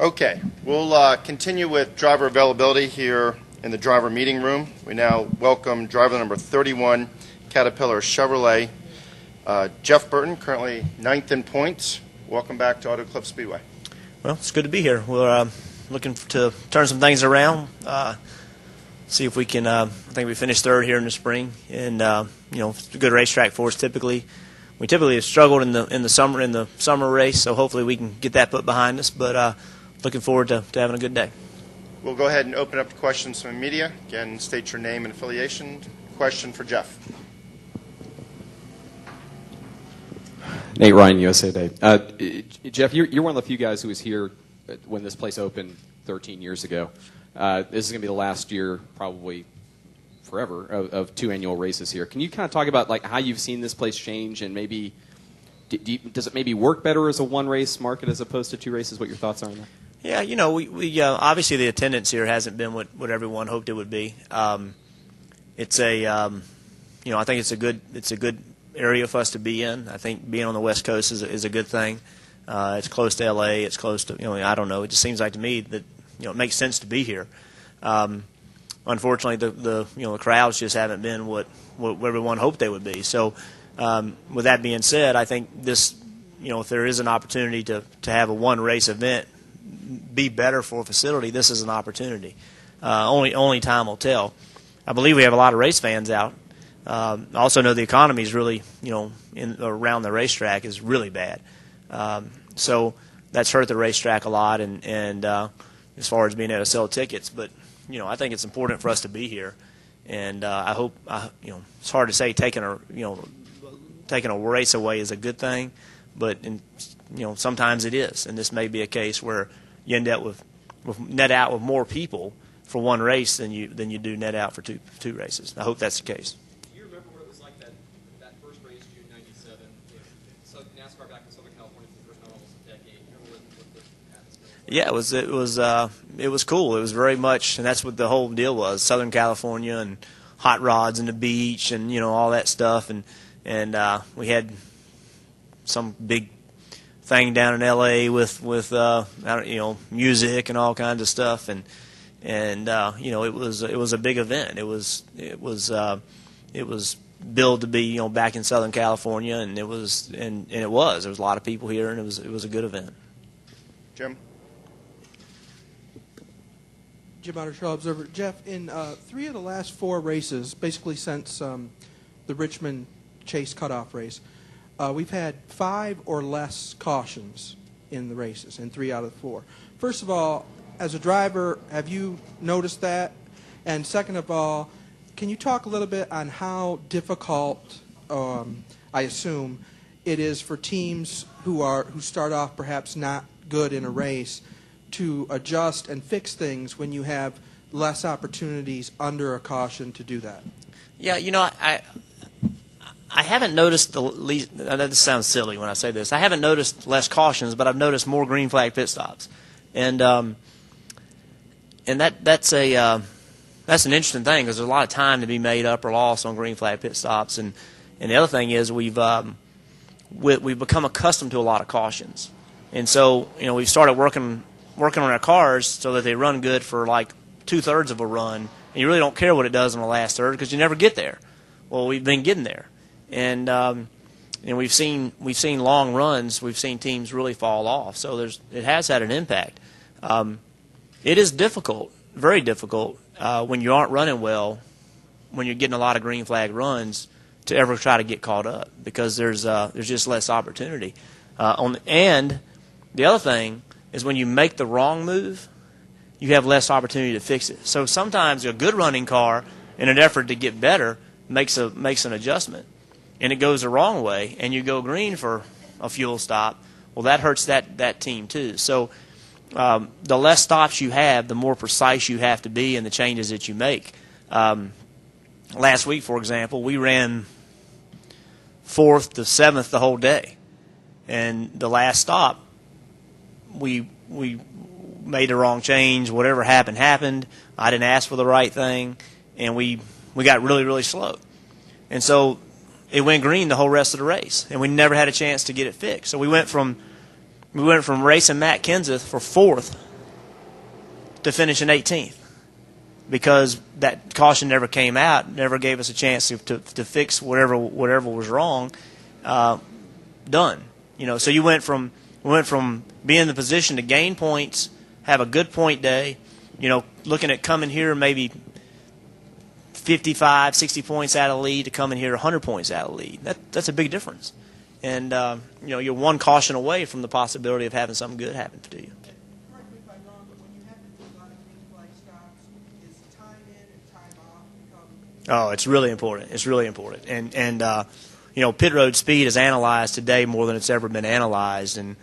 Okay, we'll continue with driver availability here in the driver meeting room. We now welcome driver number 31, Caterpillar Chevrolet, Jeff Burton, currently 9th in points. Welcome back to Auto Club Speedway. Well, it's good to be here. We're looking to turn some things around, see if we can. I think we finished third here in the spring, and it's a good racetrack for us. Typically, we typically have struggled in the summer race, so hopefully we can get that put behind us. But looking forward to having a good day. We'll go ahead and open up to questions from the media. Again, state your name and affiliation. Question for Jeff. Nate Ryan, USA Today. Jeff, you're one of the few guys who was here when this place opened 13 years ago. This is going to be the last year, probably forever, of 2 annual races here. Can you kind of talk about how you've seen this place change, and maybe does it maybe work better as a one-race market as opposed to 2 races? What your thoughts are on that? Yeah, we obviously the attendance here hasn't been what everyone hoped it would be. It's I think it's a good area for us to be in. I think being on the West Coast is a good thing. It's close to L.A. It's close to I don't know. It just seems like to me that it makes sense to be here. Unfortunately, the crowds just haven't been what everyone hoped they would be. So, with that being said, I think this if there is an opportunity to have a one race event be better for a facility, this is an opportunity. Only time will tell. I believe we have a lot of race fans out. I also know the economy is really, around the racetrack is really bad. So that's hurt the racetrack a lot, and as far as being able to sell tickets. But I think it's important for us to be here, and I hope it's hard to say taking a race away is a good thing, but sometimes it is, and this may be a case where you end up with net out with more people for one race than you do net out for two races. I hope that's the case. Do you remember what it was like that first race, June '97, NASCAR back in Southern California for the first time almost a decade? You remember what the atmosphere was like? Yeah, it was cool. It was very much, and that's what the whole deal was: Southern California and hot rods and the beach and all that stuff, and we had some big thing down in L.A. with music and all kinds of stuff, and it was a big event. It was billed to be back in Southern California, and there was a lot of people here, and it was a good event. Jim Auto Show Observer. Jeff, in 3 of the last 4 races, basically since the Richmond Chase cutoff race, we've had 5 or less cautions in the races, in 3 out of 4. First of all, as a driver, have you noticed that? And second of all, can you talk a little bit on how difficult, I assume, it is for teams who start off perhaps not good in a race to adjust and fix things when you have less opportunities under a caution to do that? Yeah, I haven't noticed the least. I know this sounds silly when I say this. I haven't noticed less cautions, but I've noticed more green flag pit stops, and that's an interesting thing because there's a lot of time to be made up or lost on green flag pit stops, and the other thing is we've become accustomed to a lot of cautions, and so we've started working on our cars so that they run good for like 2/3 of a run, and you really don't care what it does in the last third because you never get there. Well, we've been getting there. And we've seen long runs. We've seen teams really fall off. So it has had an impact. It is difficult, very difficult, when you aren't running well, when you're getting a lot of green flag runs, to ever try to get caught up because there's just less opportunity. And the other thing is when you make the wrong move, you have less opportunity to fix it. So sometimes a good running car, in an effort to get better, makes an adjustment, and it goes the wrong way, and you go green for a fuel stop, well, that hurts that team too. So the less stops you have, the more precise you have to be in the changes that you make. Last week, for example, we ran 4th to 7th the whole day, and the last stop, we made the wrong change. Whatever happened. I didn't ask for the right thing, and we got really, really slow. And so it went green the whole rest of the race, and we never had a chance to get it fixed. So we went from We went from racing Matt Kenseth for 4th to finishing 18th because that caution never came out, never gave us a chance to fix whatever was wrong. Done. So you went from being in the position to gain points, have a good point day, looking at coming here maybe 55, 60 points out of the lead to coming here 100 points out of the lead. That's a big difference. And, you're one caution away from the possibility of having something good happen to you. Correct me if I'm wrong, but when you have to do a lot of green flag stops, is time in and time off become... Oh, it's really important. It's really important. And pit road speed is analyzed today more than it's ever been analyzed. And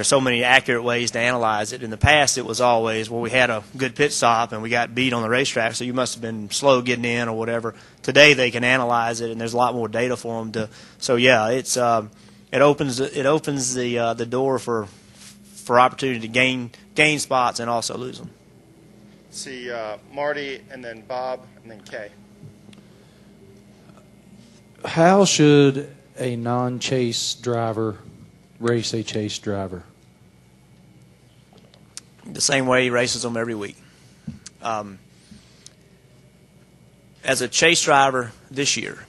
so many accurate ways to analyze it. In the past, it was always, well, we had a good pit stop and we got beat on the racetrack, so you must have been slow getting in or whatever. Today, they can analyze it, and there's a lot more data for them to. So yeah, it opens the door for opportunity to gain spots and also lose them. See Marty, and then Bob, and then Kay. How should a non-chase driver race a chase driver? The same way he races them every week. As a chase driver this year,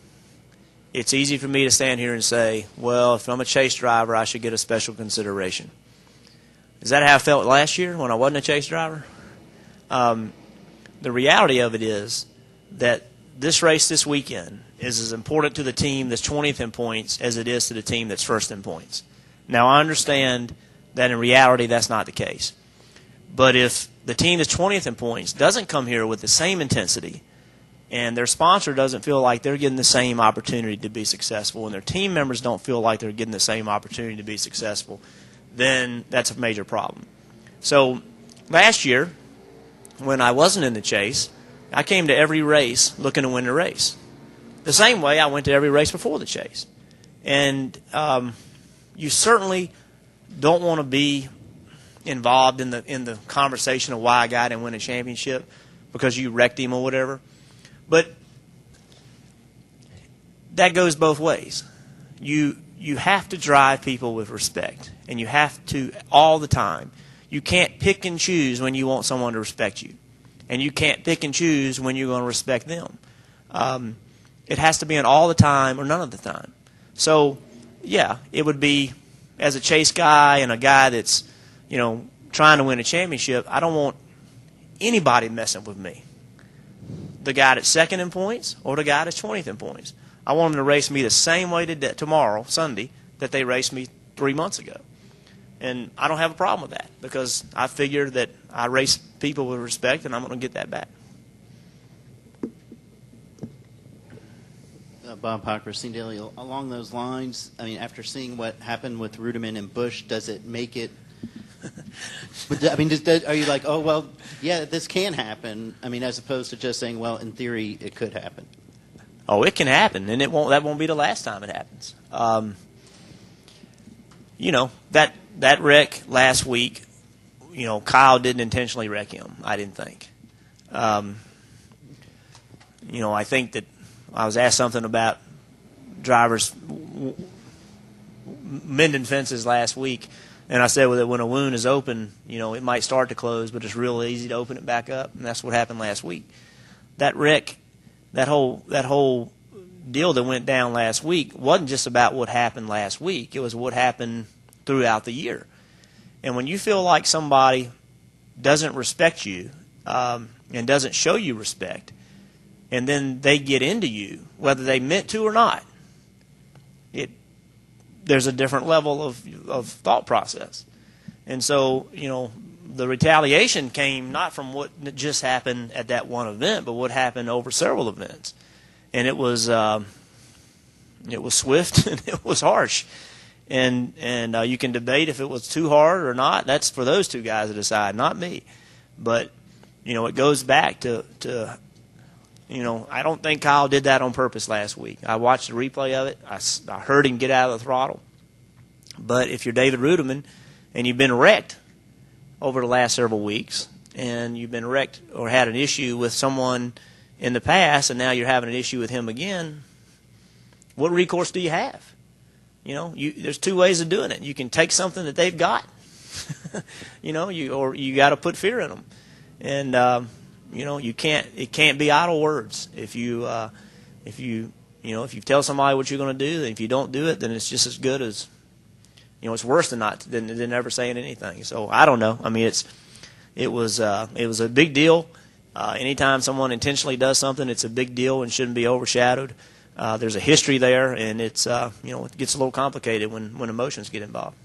it's easy for me to stand here and say, well, if I'm a chase driver, I should get a special consideration. Is that how I felt last year when I wasn't a chase driver? The reality of it is that this race this weekend is as important to the team that's 20th in points as it is to the team that's first in points. Now, I understand that in reality that's not the case. But if the team that's 20th in points doesn't come here with the same intensity and their sponsor doesn't feel like they're getting the same opportunity to be successful and their team members don't feel like they're getting the same opportunity to be successful, then that's a major problem. So last year, when I wasn't in the chase, I came to every race looking to win the race. The same way I went to every race before the chase. And you certainly don't want to be involved in the conversation of why a guy didn't win a championship because you wrecked him or whatever. But that goes both ways. You have to drive people with respect, and you have to all the time. You can't pick and choose when you want someone to respect you, and you can't pick and choose when you're going to respect them. It has to be an all the time or none of the time. So, yeah, it would be, as a chase guy and a guy that's, trying to win a championship, I don't want anybody messing with me. The guy that's second in points or the guy that's 20th in points. I want them to race me the same way tomorrow, Sunday, that they raced me 3 months ago. And I don't have a problem with that because I figure that I race people with respect and I'm going to get that back. Bob Pocker, Scene Daily. Along those lines, after seeing what happened with Ruderman and Busch, does it make it? Are you like, oh well, yeah, this can happen? As opposed to just saying, well, in theory, it could happen. Oh, it can happen, and that won't be the last time it happens. That wreck last week. Kyle didn't intentionally wreck him. I didn't think. I think that. I was asked something about drivers mending fences last week, and I said that when a wound is open, it might start to close, but it's real easy to open it back up, and that's what happened last week. That wreck, that whole deal that went down last week wasn't just about what happened last week. It was what happened throughout the year. And when you feel like somebody doesn't respect you and doesn't show you respect, and then they get into you, whether they meant to or not, there's a different level of thought process. And so, the retaliation came not from what just happened at that one event, but what happened over several events. And it was swift and it was harsh. And you can debate if it was too hard or not. That's for those two guys to decide, not me. But, it goes back to I don't think Kyle did that on purpose last week. I watched the replay of it. I heard him get out of the throttle. But if you're David Ruderman and you've been wrecked over the last several weeks and you've been wrecked or had an issue with someone in the past and now you're having an issue with him again, what recourse do you have? there's two ways of doing it. You can take something that they've got, or you got to put fear in them, and it can't be idle words. If you tell somebody what you're going to do, and if you don't do it, then it's just as good as, it's worse than never saying anything. So I don't know. I mean, it was a big deal. Anytime someone intentionally does something, it's a big deal and shouldn't be overshadowed. There's a history there, and it gets a little complicated when emotions get involved.